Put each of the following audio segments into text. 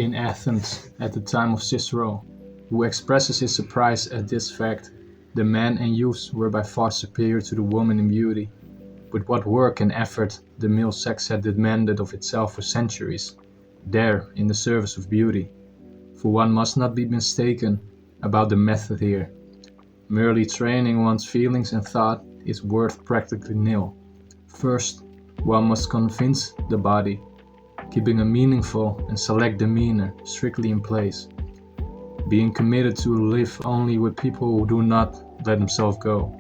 in Athens at the time of Cicero, who expresses his surprise at this fact. The men and youths were by far superior to the women in beauty. With what work and effort the male sex had demanded of itself for centuries, there in the service of beauty. For one must not be mistaken about the method here. Merely training one's feelings and thought is worth practically nil. First, one must convince the body, keeping a meaningful and select demeanor strictly in place, being committed to live only with people who do not let themselves go.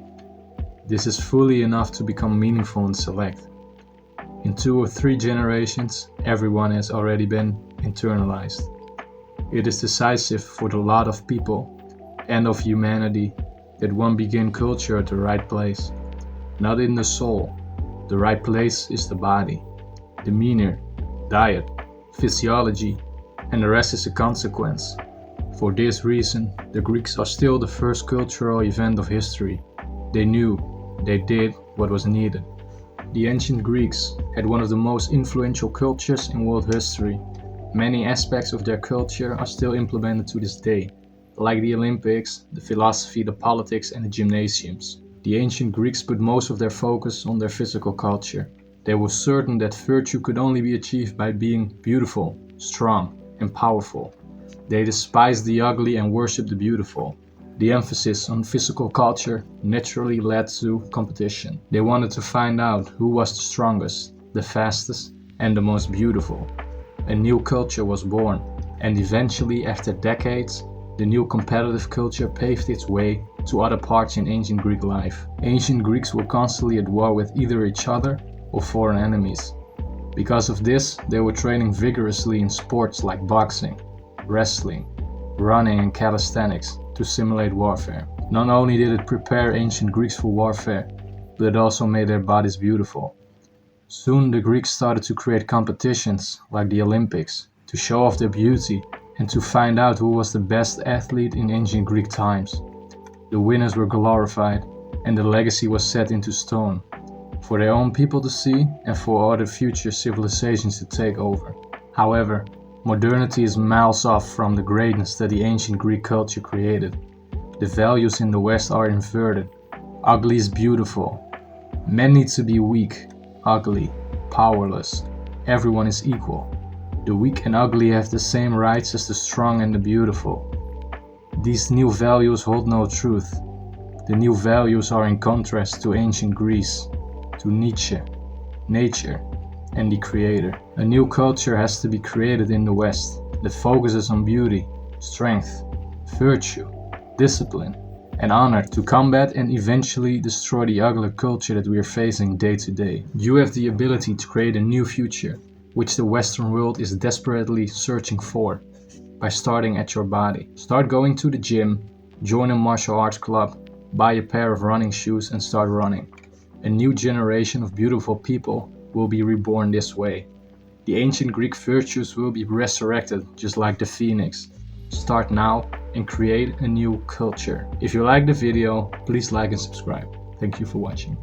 This is fully enough to become meaningful and select. In 2 or 3 generations, everyone has already been internalized. It is decisive for the lot of people and of humanity that one begin culture at the right place, not in the soul. The right place is the body, demeanor, diet, physiology, and the rest is a consequence. For this reason, the Greeks are still the first cultural event of history. They knew, they did what was needed. The ancient Greeks had one of the most influential cultures in world history. Many aspects of their culture are still implemented to this day, like the Olympics, the philosophy, the politics, and the gymnasiums. The ancient Greeks put most of their focus on their physical culture. They were certain that virtue could only be achieved by being beautiful, strong, and powerful. They despised the ugly and worshipped the beautiful. The emphasis on physical culture naturally led to competition. They wanted to find out who was the strongest, the fastest, and the most beautiful. A new culture was born, and eventually, after decades, the new competitive culture paved its way to other parts in ancient Greek life. Ancient Greeks were constantly at war with either each other or foreign enemies. Because of this, they were training vigorously in sports like boxing, wrestling, running, and calisthenics to simulate warfare. Not only did it prepare ancient Greeks for warfare, but it also made their bodies beautiful. Soon the Greeks started to create competitions like the Olympics to show off their beauty and to find out who was the best athlete in ancient Greek times. The winners were glorified and the legacy was set into stone for their own people to see and for other future civilizations to take over. However, modernity is miles off from the greatness that the ancient Greek culture created. The values in the West are inverted. Ugly is beautiful. Men need to be weak, ugly, powerless. Everyone is equal. The weak and ugly have the same rights as the strong and the beautiful. These new values hold no truth. The new values are in contrast to ancient Greece, to Nietzsche, nature, and the Creator. A new culture has to be created in the West that focuses on beauty, strength, virtue, discipline, and honor to combat and eventually destroy the ugly culture that we are facing day to day. You have the ability to create a new future, which the Western world is desperately searching for, by starting at your body. Start going to the gym, join a martial arts club, buy a pair of running shoes and start running. A new generation of beautiful people will be reborn this way. The ancient Greek virtues will be resurrected just like the phoenix. Start now and create a new culture. If you like the video, please like and subscribe. Thank you for watching.